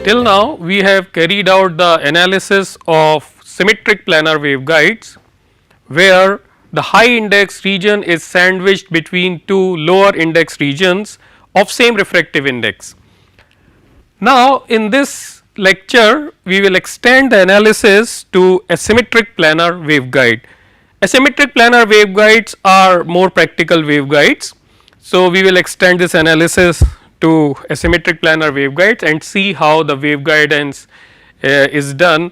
till now we have carried out the analysis of symmetric planar waveguides, where the high index region is sandwiched between two lower index regions of same refractive index. Now, in this lecture we will extend the analysis to asymmetric planar waveguide. Asymmetric planar waveguides are more practical waveguides. So, we will extend this analysis to asymmetric planar waveguides and see how the waveguidance is done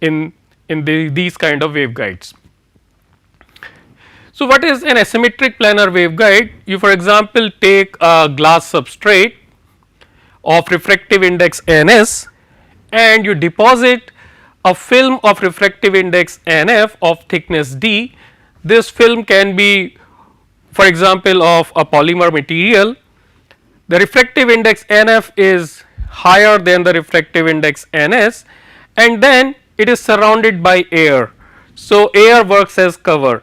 in these kind of waveguides. So, what is an asymmetric planar waveguide? You for example, take a glass substrate of refractive index Ns and you deposit a film of refractive index Nf of thickness d. This film can be, for example, of a polymer material. The refractive index Nf is higher than the refractive index Ns, and then it is surrounded by air. So, air works as cover.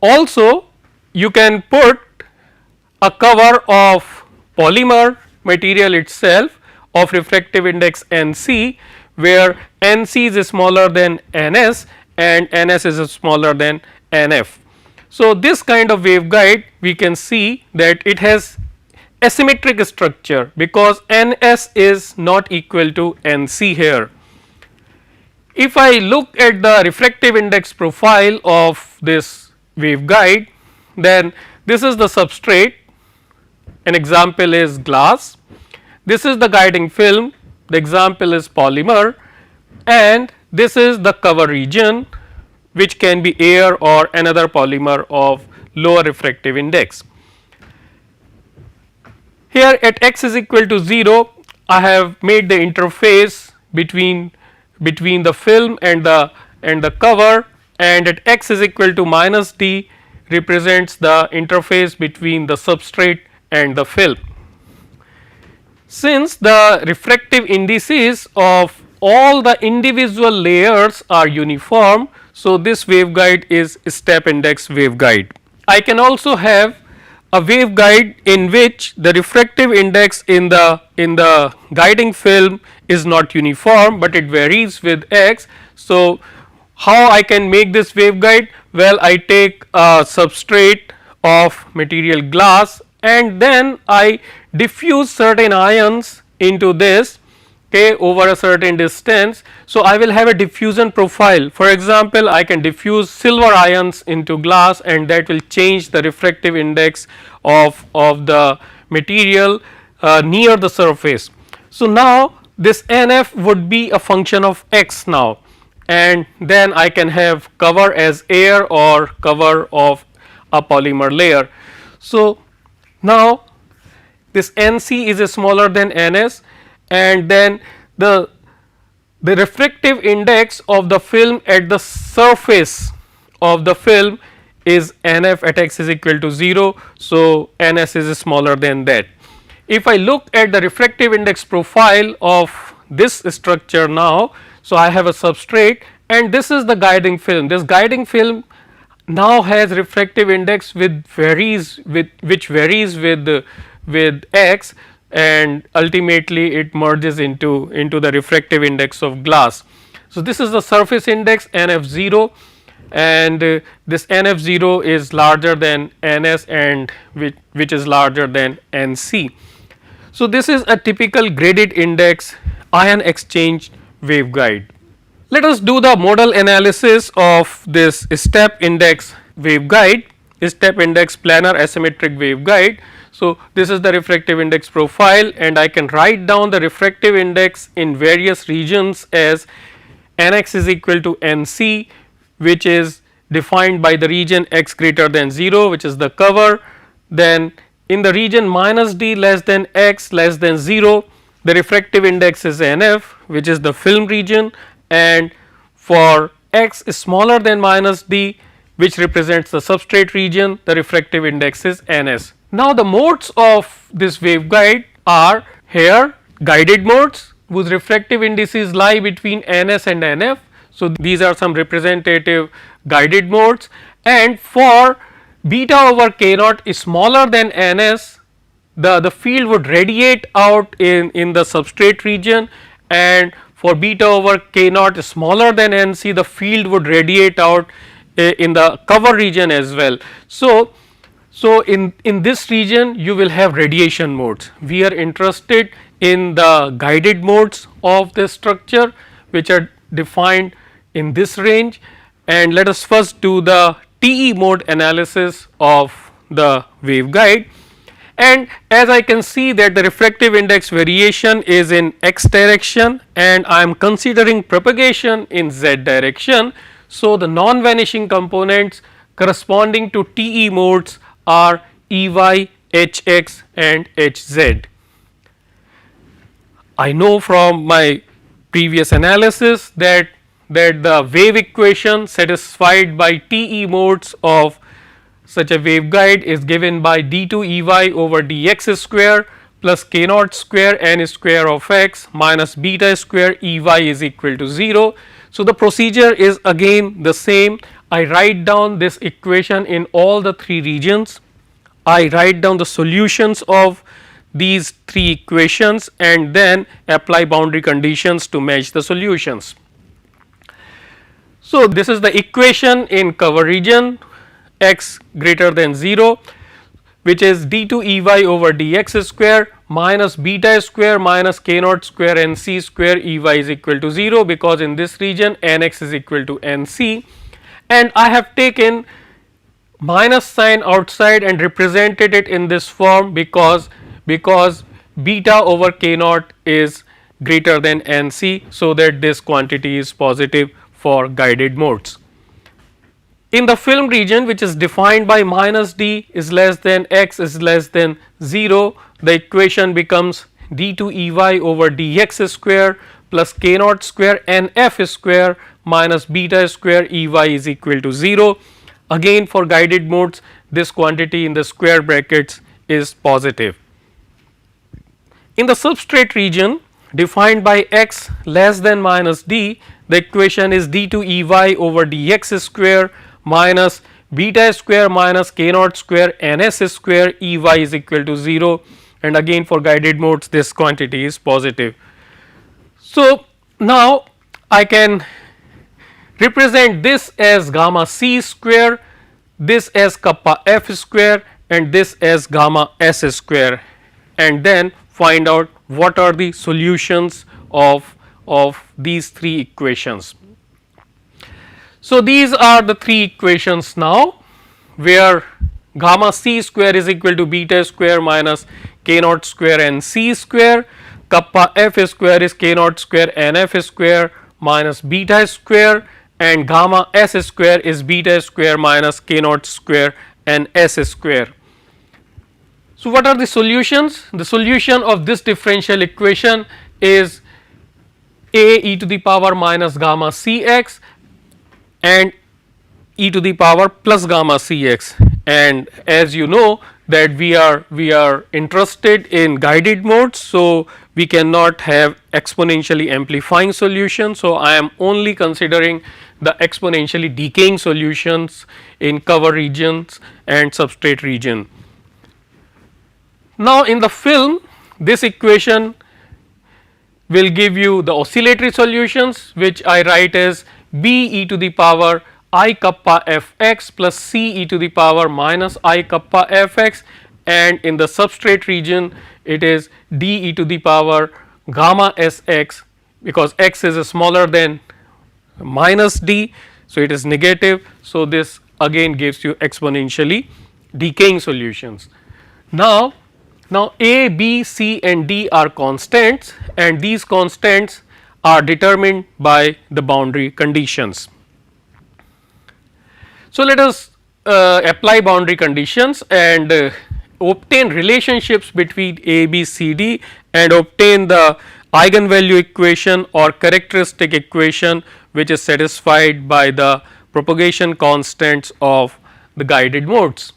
Also, you can put a cover of polymer material itself of refractive index Nc, where Nc is smaller than Ns and Ns is smaller than Nf. So, this kind of waveguide we can see that it has asymmetric structure because Ns is not equal to Nc here. If I look at the refractive index profile of this waveguide, then this is the substrate, an example is glass, this is the guiding film, the example is polymer, and this is the cover region, which can be air or another polymer of lower refractive index. Here at x is equal to 0, I have made the interface between the film and the cover, and at x is equal to minus d represents the interface between the substrate and the film. Since the refractive indices of all the individual layers are uniform, so this waveguide is step index waveguide. I can also have a waveguide in which the refractive index in the guiding film is not uniform, but it varies with x. So, how I can make this waveguide? Well, I take a substrate of material glass and then I diffuse certain ions into this, okay, over a certain distance. So, I will have a diffusion profile. For example, I can diffuse silver ions into glass and that will change the refractive index of the material near the surface. So, now this Nf would be a function of x now, and then I can have cover as air or cover of a polymer layer. So, now this Nc is smaller than Ns, and then the refractive index of the film at the surface of the film is Nf at x is equal to 0. So, Ns is smaller than that. If I look at the refractive index profile of this structure now, so I have a substrate and this is the guiding film. This guiding film now has refractive index which varies with x, and ultimately it merges into the refractive index of glass. So, this is the surface index Nf0, and this Nf0 is larger than Ns and which is larger than Nc. So, this is a typical graded index ion exchange waveguide. Let us do the modal analysis of this step index waveguide, step index planar asymmetric waveguide. So, this is the refractive index profile, and I can write down the refractive index in various regions as Nx is equal to Nc, which is defined by the region x greater than 0, which is the cover. Then in the region minus d less than x less than 0, the refractive index is Nf, which is the film region, and for x is smaller than minus d, which represents the substrate region, the refractive index is Ns. Now, the modes of this waveguide are here guided modes whose refractive indices lie between Ns and Nf. So, these are some representative guided modes, and for beta over k naught is smaller than Ns, the field would radiate out in the substrate region, and for beta over k naught smaller than NC, the field would radiate out in the cover region as well. So in this region you will have radiation modes. We are interested in the guided modes of this structure, which are defined in this range, and let us first do the TE mode analysis of the waveguide. And as I can see that the refractive index variation is in x direction and I am considering propagation in z direction. So, the non vanishing components corresponding to TE modes are Ey, Hx and Hz. I know from my previous analysis that the wave equation satisfied by TE modes of such a waveguide is given by d2 Ey over dx square plus k naught square n square of x minus beta square Ey is equal to 0. So, the procedure is again the same. I write down this equation in all the three regions. I write down the solutions of these three equations and then apply boundary conditions to match the solutions. So, this is the equation in cover region x greater than 0, which is d2 Ey over dx square minus beta square minus k naught square nc square Ey is equal to 0, because in this region nx is equal to nc, and I have taken minus sign outside and represented it in this form because beta over k naught is greater than nc, so that this quantity is positive for guided modes. In the film region, which is defined by minus d is less than x is less than 0, the equation becomes d2 Ey over dx square plus k naught square n f square minus beta square Ey is equal to 0. Again, for guided modes, this quantity in the square brackets is positive. In the substrate region defined by x less than minus d, the equation is d2 Ey over dx square minus beta square minus k naught square ns square Ey is equal to 0, and again for guided modes this quantity is positive. So, now I can represent this as gamma c square, this as kappa f square and this as gamma s square, and then find out what are the solutions of these three equations. So, these are the three equations now, where gamma c square is equal to beta square minus k naught square n c square, kappa f square is k naught square n f square minus beta square, and gamma s square is beta square minus k naught square n s square. So, what are the solutions? The solution of this differential equation is a e to the power minus gamma c x and e to the power plus gamma cx, and as you know that we are interested in guided modes. So, we cannot have exponentially amplifying solution. So, I am only considering the exponentially decaying solutions in cover regions and substrate region. Now, in the film, this equation will give you the oscillatory solutions, which I write as b e to the power I kappa f x plus c e to the power minus I kappa f x, and in the substrate region it is d e to the power gamma s x, because x is smaller than minus d. So, it is negative. So, this again gives you exponentially decaying solutions. Now, a, b, c and d are constants, and these constants are determined by the boundary conditions. So, let us apply boundary conditions and obtain relationships between a, b, c, d and obtain the eigenvalue equation or characteristic equation, which is satisfied by the propagation constants of the guided modes.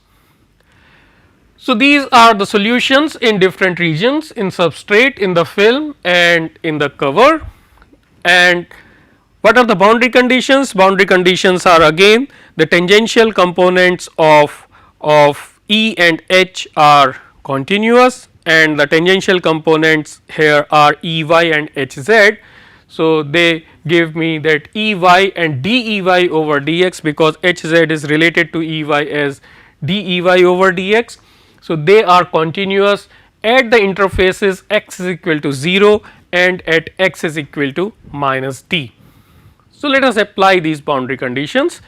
So, these are the solutions in different regions, in substrate, in the film and in the cover. And what are the boundary conditions? Boundary conditions are again the tangential components of E and H are continuous and the tangential components here are E y and H z. So, they give me that E y and d E y over d x, because H z is related to E y as d E y over d x. So, they are continuous at the interfaces x is equal to 0 and at x is equal to minus d. So, let us apply these boundary conditions.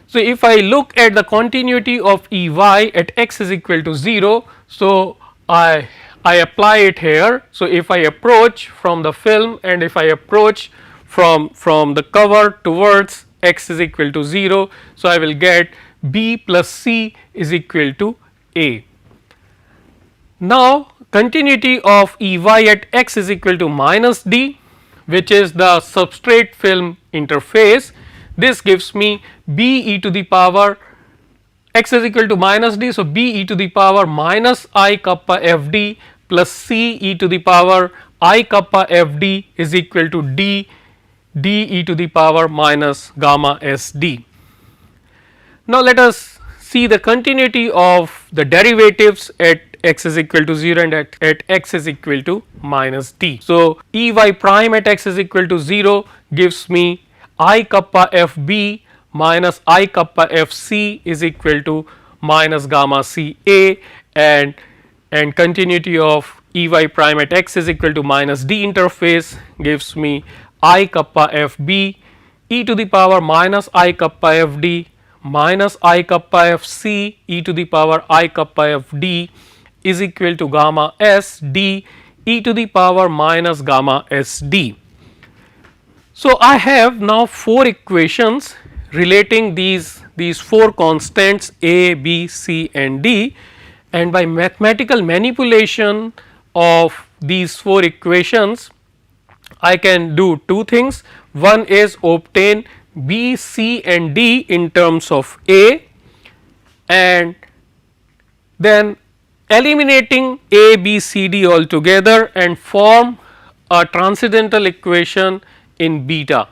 So, if I look at the continuity of E y at x is equal to 0, so I apply it here. So, if I approach from the film and if I approach from the cover towards x is equal to 0, so I will get b plus c is equal to a. Now, continuity of E y at x is equal to minus d, which is the substrate film interface. This gives me b e to the power x is equal to minus d. So, b e to the power minus I kappa f d plus c e to the power I kappa f d is equal to d e to the power minus gamma s d. Now, let us see the continuity of the derivatives at x is equal to 0 and at x is equal to minus d. So, E y prime at x is equal to 0 gives me I kappa f b minus I kappa f c is equal to minus gamma c a, and continuity of E y prime at x is equal to minus d interface gives me I kappa f b e to the power minus I kappa f d minus I kappa f c e to the power I kappa f d is equal to gamma s d e to the power minus gamma s d. So, I have now 4 equations relating these 4 constants a, b, c and d, and by mathematical manipulation of these 4 equations I can do 2 things. One is obtain b, c and d in terms of a, and then eliminating a, b, c, d altogether and form a transcendental equation in beta,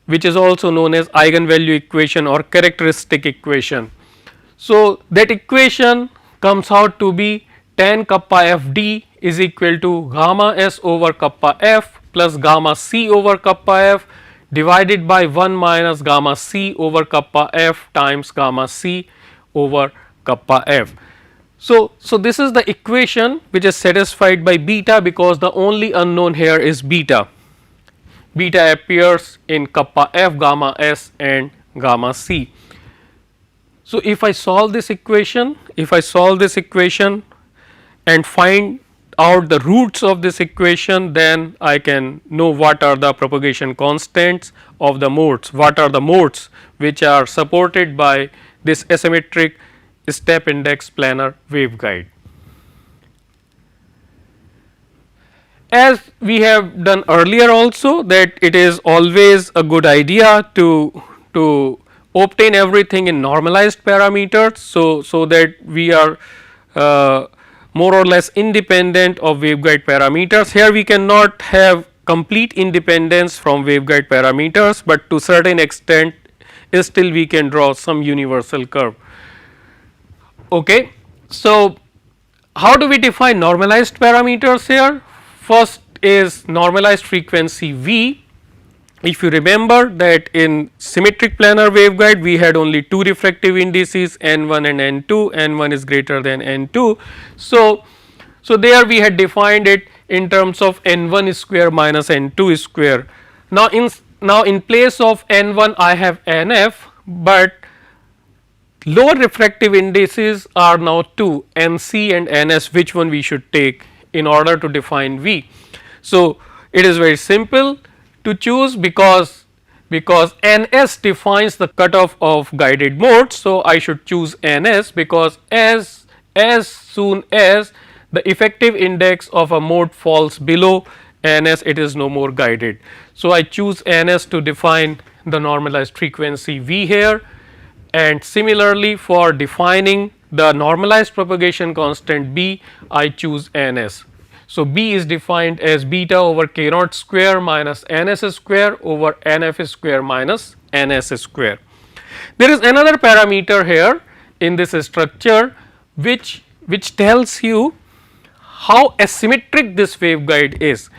which is also known as eigenvalue equation or characteristic equation. So, that equation comes out to be tan kappa f d is equal to gamma s over kappa f plus gamma c over kappa f divided by 1 minus gamma c over kappa f times gamma c over kappa f. So, this is the equation which is satisfied by beta, because the only unknown here is beta. Beta appears in kappa f, gamma s and gamma c. So, if I solve this equation, and find out the roots of this equation, then I can know what are the propagation constants of the modes, what are the modes which are supported by this asymmetric step index planar waveguide. As we have done earlier also, that it is always a good idea to obtain everything in normalized parameters. So that we are more or less independent of waveguide parameters. Here we cannot have complete independence from waveguide parameters, but to certain extent still we can draw some universal curve. Okay. So, how do we define normalized parameters here? First is normalized frequency V. If you remember that in symmetric planar waveguide we had only 2 refractive indices n1 and n2, n1 is greater than n2. So, there we had defined it in terms of n1 square minus n2 square. Now, in place of n1 I have nf, but lower refractive indices are now 2, nc and ns, which one we should take in order to define V. So, it is very simple to choose, because ns defines the cutoff of guided modes. So, I should choose ns, because as soon as the effective index of a mode falls below ns, it is no more guided. So, I choose ns to define the normalized frequency V here, and similarly for defining the normalized propagation constant B, I choose ns. So, B is defined as beta over k naught square minus ns square over nf square minus ns square. There is another parameter here in this structure which which tells you how asymmetric this waveguide is.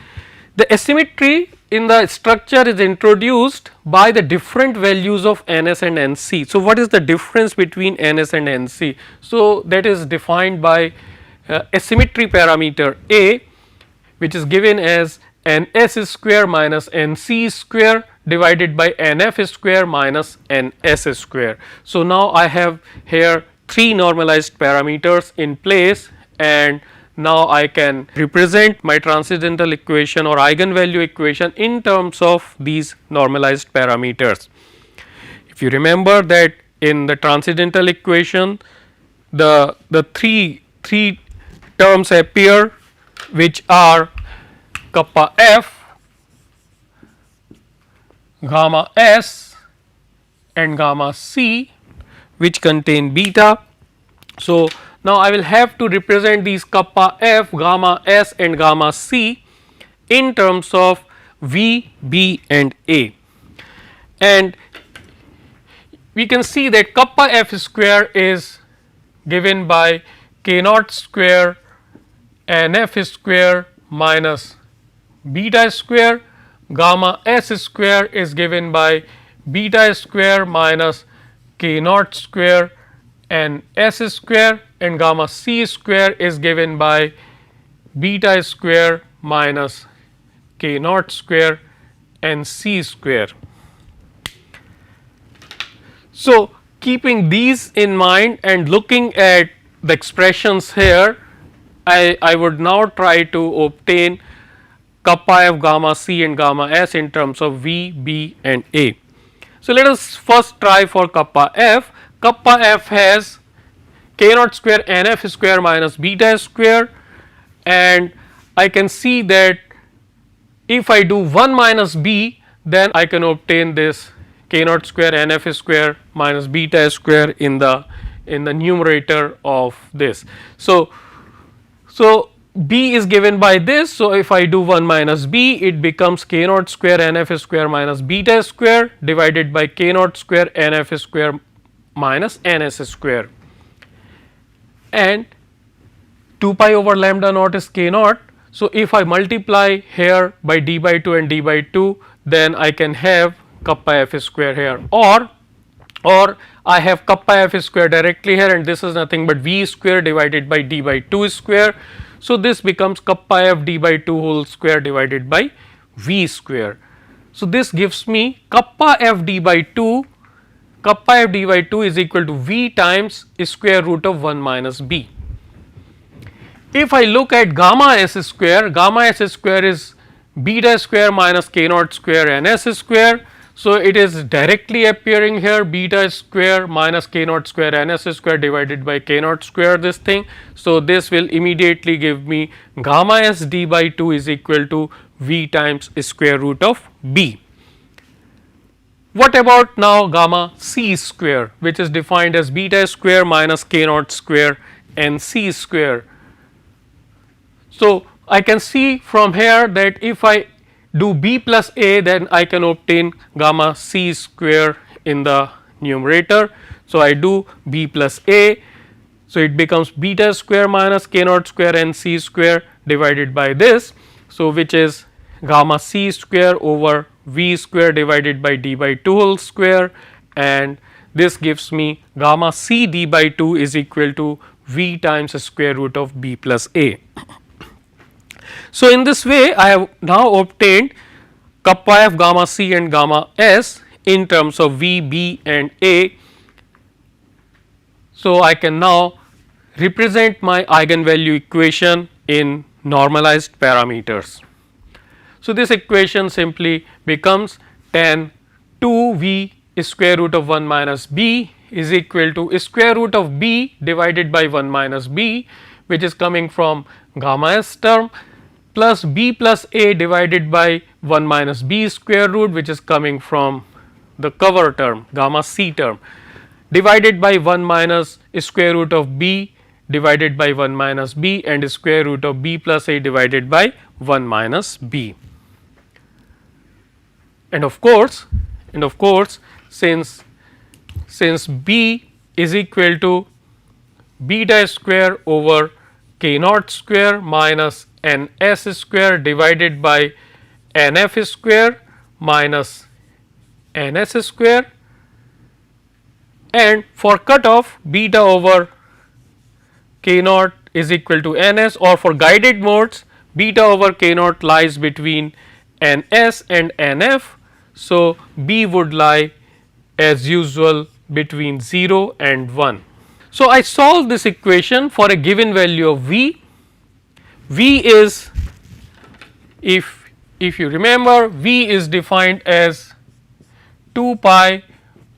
The asymmetry in the structure is introduced by the different values of Ns and Nc. So, what is the difference between Ns and Nc? So, that is defined by asymmetry parameter A, which is given as Ns square minus Nc square divided by Nf square minus Ns square. So, now I have here 3 normalized parameters in place, and now I can represent my transcendental equation or eigenvalue equation in terms of these normalized parameters. If you remember that in the transcendental equation, the three terms appear, which are kappa f, gamma s and gamma c, which contain beta. So, now I will have to represent these kappa f, gamma s and gamma c in terms of V, B and A, and we can see that kappa f square is given by k naught square n f square minus beta square, gamma s square is given by beta square minus k naught square and s square, and gamma c square is given by beta square minus k naught square and c square. So, keeping these in mind and looking at the expressions here, I would now try to obtain kappa f, gamma c and gamma s in terms of V, B and A. So, let us first try for kappa f. Kappa f has k naught square n f square minus beta square, and I can see that if I do 1 minus b, then I can obtain this k naught square n f square minus beta square in the numerator of this. So, b is given by this. So, if I do 1 minus b, it becomes k naught square n f square minus beta square divided by k naught square n f square minus n s square, and 2 pi over lambda naught is k naught. So, if I multiply here by d by 2 and d by 2, then I can have kappa f square here, or I have kappa f square directly here, and this is nothing but v square divided by d by 2 square. So, this becomes kappa f d by 2 whole square divided by v square. So, this gives me kappa f d by 2, kappa f d by 2 is equal to v times square root of 1 minus b. If I look at gamma s square is beta square minus k naught square n s square. So, it is directly appearing here, beta square minus k naught square n s square divided by k naught square, this thing. So, this will immediately give me gamma s d by 2 is equal to v times square root of b. What about now gamma c square, which is defined as beta square minus k naught square n c square. So, I can see from here that if I do b plus a, then I can obtain gamma c square in the numerator. So, I do b plus a. So, it becomes beta square minus k naught square n c square divided by this. So, which is gamma c square over v square divided by d by 2 whole square, and this gives me gamma c d by 2 is equal to v times square root of b plus a. So, in this way I have now obtained kappa f, gamma c and gamma s in terms of v, b and a. So, I can now represent my eigenvalue equation in normalized parameters. So, this equation simply becomes tan 2 v square root of 1 minus b is equal to square root of b divided by 1 minus b, which is coming from gamma s term, plus b plus a divided by 1 minus b square root, which is coming from the cover term gamma c term, divided by 1 minus square root of b divided by 1 minus b and square root of b plus a divided by 1 minus b. And of course, since b is equal to beta square over k naught square minus ns square divided by nf square minus ns square, and for cutoff beta over k naught is equal to ns, or for guided modes beta over k naught lies between ns and nf. So, b would lie as usual between 0 and 1. So, I solve this equation for a given value of v. V is, if you remember, v is defined as 2 pi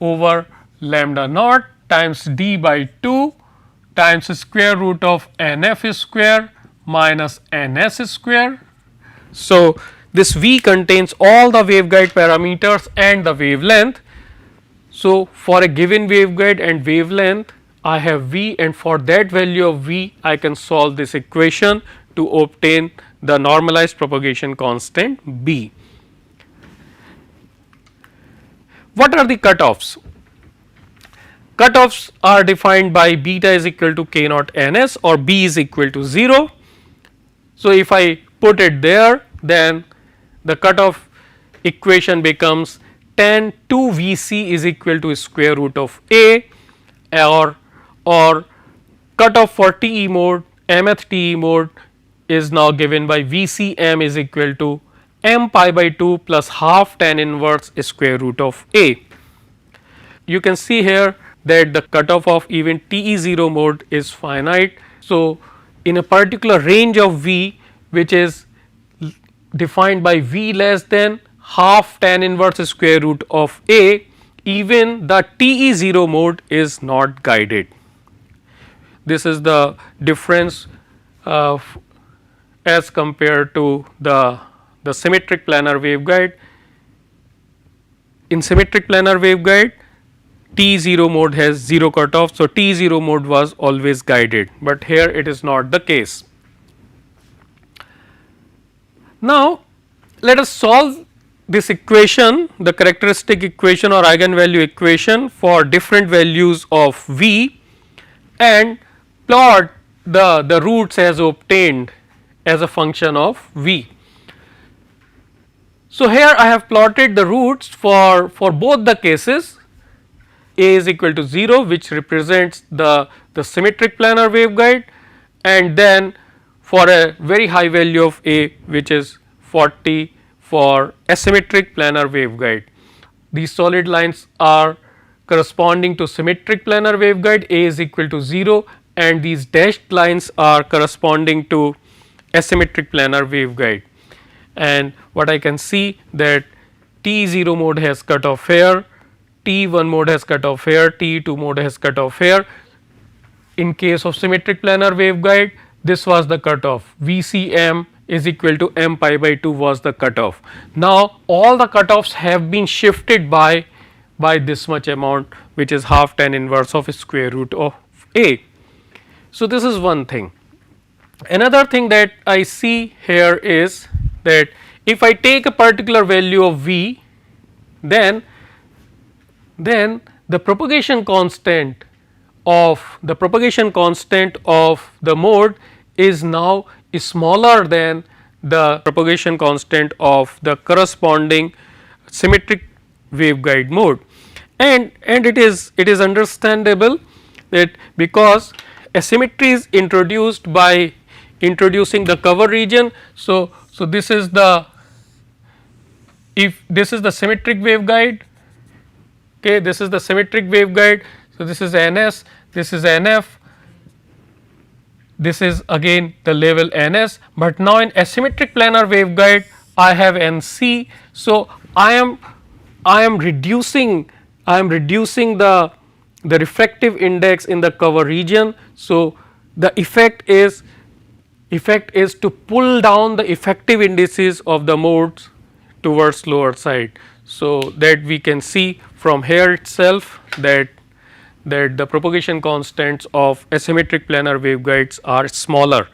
over lambda naught times d by 2 times square root of nf square minus ns square. So, this v contains all the waveguide parameters and the wavelength. So, for a given waveguide and wavelength I have v, and for that value of v I can solve this equation to obtain the normalized propagation constant b. What are the cutoffs? Cutoffs are defined by beta is equal to k naught ns or b is equal to 0. So, if I put it there, then the cutoff equation becomes tan 2 Vc is equal to square root of a, or cutoff for TE mode, mth TE mode is now given by Vcm is equal to m pi by 2 plus half tan inverse square root of a. You can see here that the cutoff of even TE0 mode is finite. So, in a particular range of V which is defined by V less than half tan inverse square root of a, even the TE0 mode is not guided. This is the difference as compared to the symmetric planar waveguide. In symmetric planar waveguide, T0 mode has 0 cutoff. So, T0 mode was always guided, but here it is not the case. Now, let us solve this equation, the characteristic equation or eigenvalue equation for different values of V, and plot the roots as obtained as a function of V. So, here I have plotted the roots for both the cases. A is equal to 0, which represents the symmetric planar waveguide, and then for a very high value of A, which is 40 for asymmetric planar waveguide. These solid lines are corresponding to symmetric planar waveguide, A is equal to 0, and these dashed lines are corresponding to asymmetric planar waveguide. And what I can see that T0 mode has cutoff here, T1 mode has cutoff here, T2 mode has cutoff here. In case of symmetric planar waveguide, this was the cutoff, Vcm is equal to m pi by 2 was the cutoff. Now, all the cutoffs have been shifted by this much amount, which is half tan inverse of square root of a. So, this is one thing. Another thing that I see here is that if I take a particular value of V, then the propagation constant of the mode is now smaller than the propagation constant of the corresponding symmetric waveguide mode, and it is understandable that because asymmetry is introduced by introducing the cover region. So, this is the, if this is the symmetric waveguide, okay, this is the symmetric waveguide. So, this is NS, this is NF, this is again the level NS, but now in asymmetric planar waveguide I have NC. So, I am reducing the refractive index in the cover region. So, the effect is to pull down the effective indices of the modes towards lower side. So, that we can see from here itself that the propagation constants of asymmetric planar waveguides are smaller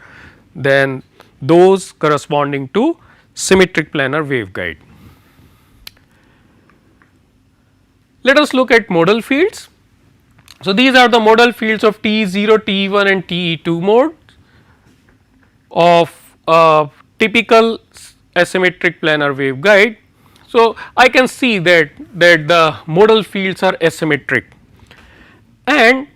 than those corresponding to symmetric planar waveguide. Let us look at modal fields. So, these are the modal fields of TE0, TE1 and TE2 mode of a typical asymmetric planar waveguide. So, I can see that the modal fields are asymmetric, and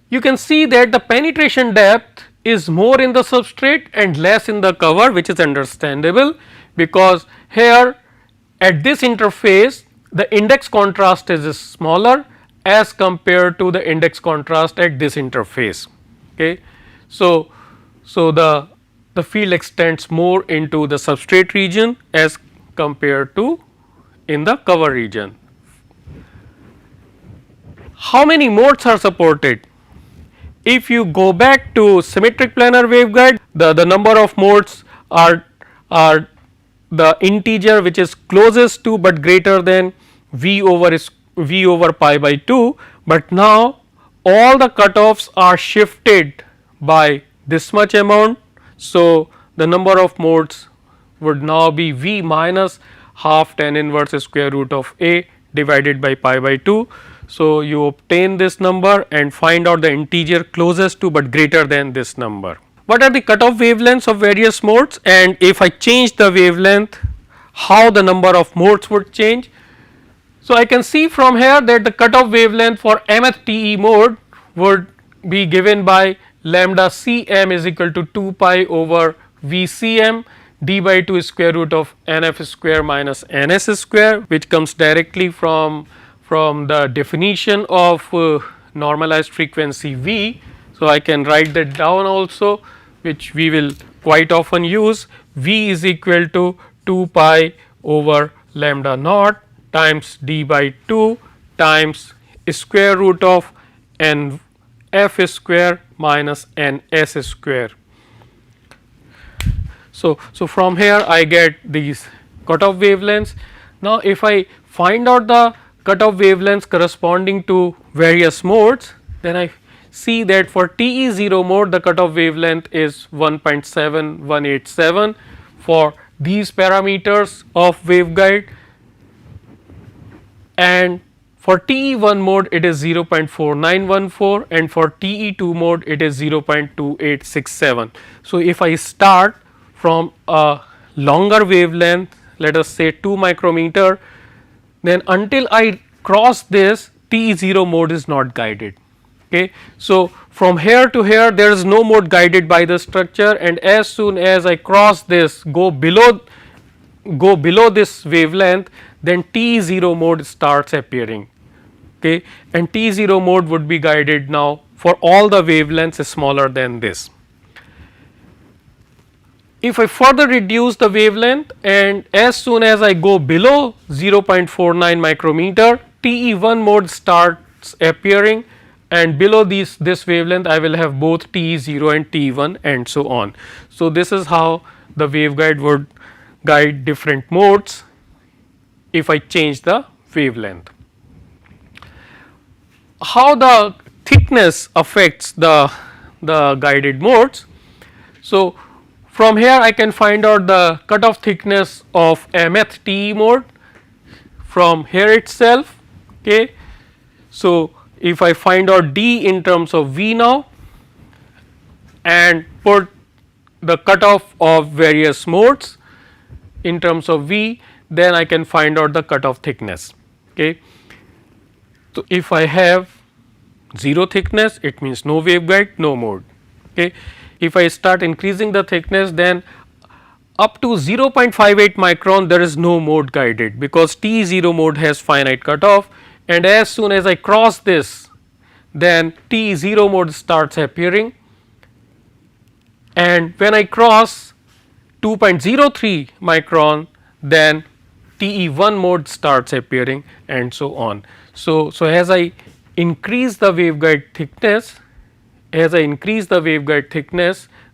you can see that the penetration depth is more in the substrate and less in the cover, which is understandable, because here at this interface the index contrast is smaller as compared to the index contrast at this interface. Okay. So, the field extends more into the substrate region as compared to in the cover region. How many modes are supported? If you go back to symmetric planar waveguide, the number of modes are the integer which is closest to but greater than v over pi by 2, but now all the cutoffs are shifted by this much amount. So, the number of modes would now be v minus half tan inverse square root of a divided by pi by 2. So, you obtain this number and find out the integer closest to but greater than this number. What are the cutoff wavelengths of various modes, and if I change the wavelength, how the number of modes would change? So, I can see from here that the cutoff wavelength for mth TE mode would be given by lambda Cm is equal to 2 pi over Vcm d by 2 square root of nf square minus ns square, which comes directly from the definition of normalized frequency V. So, I can write that down also, which we will quite often use. V is equal to 2 pi over lambda naught times d by 2 times square root of n f square minus n s square. So, from here I get these cutoff wavelengths. Now, if I find out the cutoff wavelengths corresponding to various modes, then I see that for TE0 mode the cutoff wavelength is 1.7187 for these parameters of waveguide, and for TE1 mode it is 0.4914 and for TE2 mode it is 0.2867. So, if I start from a longer wavelength, let us say 2 micrometer, then until I cross this TE0 mode is not guided. Okay. So, from here to here there is no mode guided by the structure, and as soon as I cross this, go below this wavelength, then TE0 mode starts appearing. Okay. And TE0 mode would be guided now for all the wavelengths smaller than this. If I further reduce the wavelength, and as soon as I go below 0.49 micrometer, TE1 mode starts appearing, and below this wavelength I will have both TE0 and TE1 and so on. So, this is how the waveguide would guide different modes if I change the wavelength. How the thickness affects the guided modes. So, from here I can find out the cutoff thickness of mth TE mode from here itself. Okay. So, if I find out d in terms of V now and put the cutoff of various modes in terms of V, then I can find out the cutoff thickness. Okay. So, if I have 0 thickness, it means no waveguide, no mode. Okay. If I start increasing the thickness, then up to 0.58 micron there is no mode guided, because TE0 mode has finite cutoff, and as soon as I cross this, then TE0 mode starts appearing, and when I cross 2.03 micron, then TE1 mode starts appearing, and so on. So, as I increase the waveguide thickness,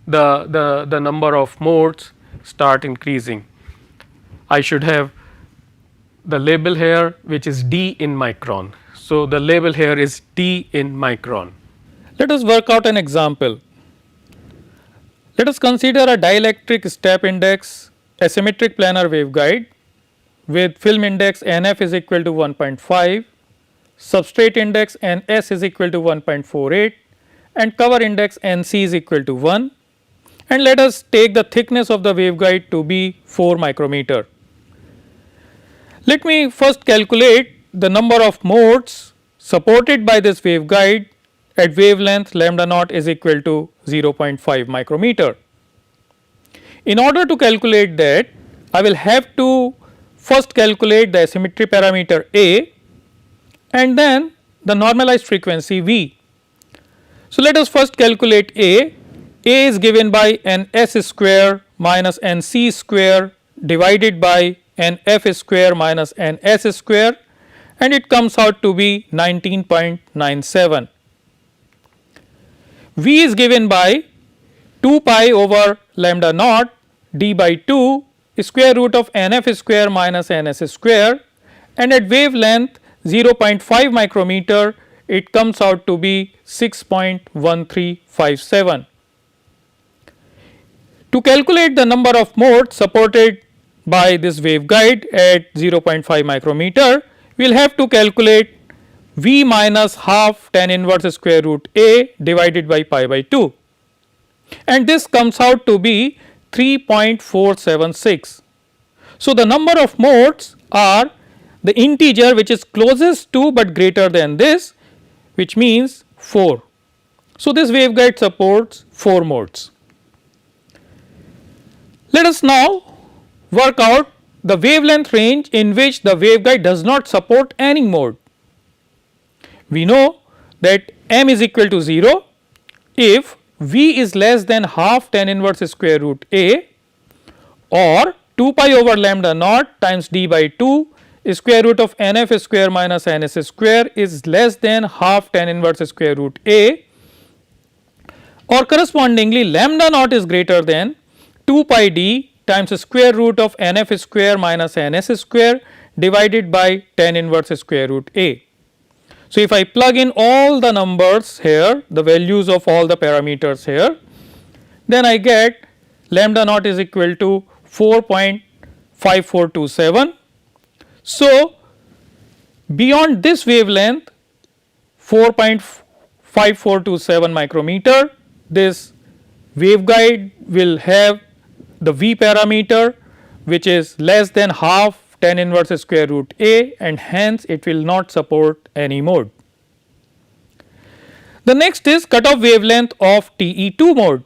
the number of modes start increasing. I should have the label here which is d in micron. So, the label here is d in micron. Let us work out an example. Let us consider a dielectric step index asymmetric planar waveguide with film index NF is equal to 1.5, substrate index Ns is equal to 1.48 and cover index Nc is equal to 1, and let us take the thickness of the waveguide to be 4 micrometer. Let me first calculate the number of modes supported by this waveguide at wavelength lambda naught is equal to 0.5 micrometer. In order to calculate that, I will have to first calculate the asymmetry parameter A and then the normalized frequency V. So, let us first calculate A. A is given by Ns square minus Nc square divided by Nf square minus Ns square, and it comes out to be 19.97. V is given by 2 pi over lambda naught d by 2 square root of Nf square minus Ns square, and at wavelength 0.5 micrometer it comes out to be 6.1357. To calculate the number of modes supported by this waveguide at 0.5 micrometer, we will have to calculate V minus half tan inverse square root A divided by pi by 2, and this comes out to be 3.476. So, the number of modes are the integer which is closest to but greater than this, which means 4. So, this waveguide supports 4 modes. Let us now work out the wavelength range in which the waveguide does not support any mode. We know that m is equal to 0 if V is less than half tan inverse square root A, or 2 pi over lambda naught times d by 2 square root of Nf square minus Ns square is less than half tan inverse square root A, or correspondingly lambda naught is greater than 2 pi d times square root of Nf square minus Ns square divided by tan inverse square root A. So, if I plug in all the numbers here, the values of all the parameters here, then I get lambda naught is equal to 4.5427. So, beyond this wavelength 4.5427 micrometer, this waveguide will have the V parameter which is less than half tan inverse square root A, and hence it will not support any mode. The next is cutoff wavelength of TE2 mode.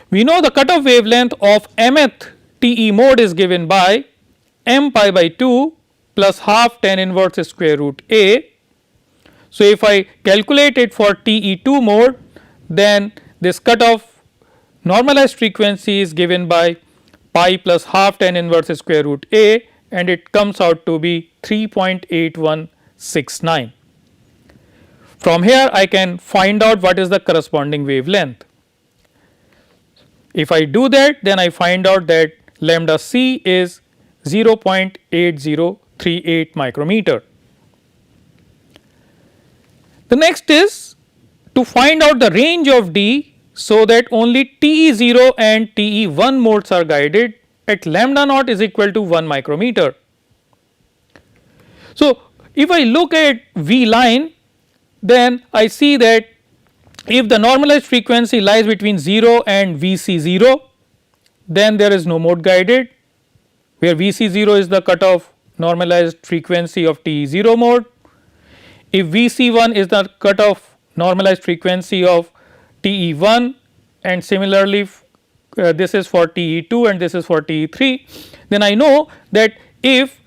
We know the cutoff wavelength of mth TE mode is given by m pi by 2 plus half tan inverse square root A. So, if I calculate it for TE2 mode, then this cutoff normalized frequency is given by pi plus half tan inverse square root A, and it comes out to be 3.8169. From here I can find out what is the corresponding wavelength. If I do that, then I find out that lambda c is 0.8038 micrometer. The next is to find out the range of D so that only TE0 and TE1 modes are guided at lambda naught is equal to 1 micrometer. So, if I look at V line, then I see that if the normalized frequency lies between 0 and Vc0, then there is no mode guided, where Vc0 is the cutoff normalized frequency of TE0 mode. If Vc1 is the cutoff normalized frequency of TE1, and similarly this is for TE2 and this is for TE3, then I know that if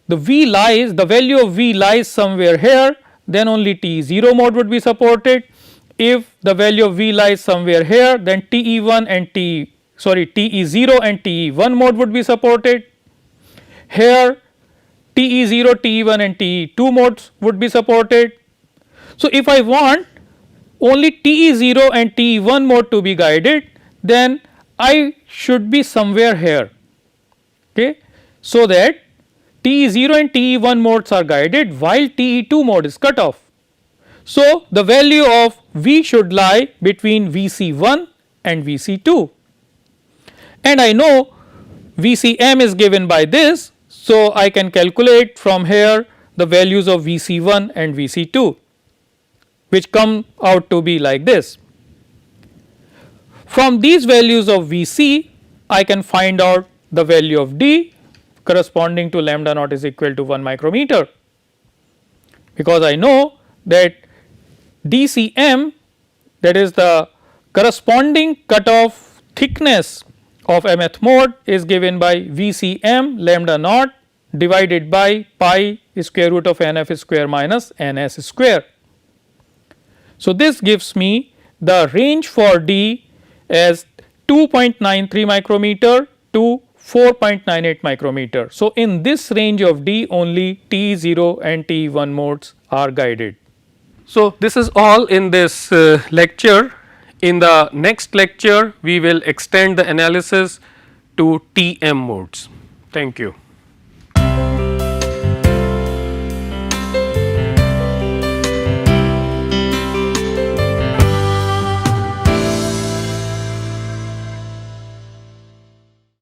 the value of V lies somewhere here, then only TE0 mode would be supported. If the value of V lies somewhere here, then TE0 and TE1 mode would be supported. Here TE0, TE1 and TE2 modes would be supported. So, if I want only TE0 and TE1 mode to be guided, then I should be somewhere here, okay, so that TE0 and TE1 modes are guided while TE2 mode is cut off. So, the value of V should lie between Vc1 and Vc2, and I know Vcm is given by this. So, I can calculate from here the values of VC1 and VC2, which come out to be like this. From these values of Vc, I can find out the value of D corresponding to lambda naught is equal to 1 micrometer, because I know that DCm, that is the corresponding cutoff thickness of mth mode, is given by VCm lambda naught divided by pi square root of nf square minus ns square. So, this gives me the range for D as 2.93 micrometer to 4.98 micrometer. So, in this range of D only T0 and T1 modes are guided. So, this is all in this lecture. In the next lecture, we will extend the analysis to TM modes. Thank you.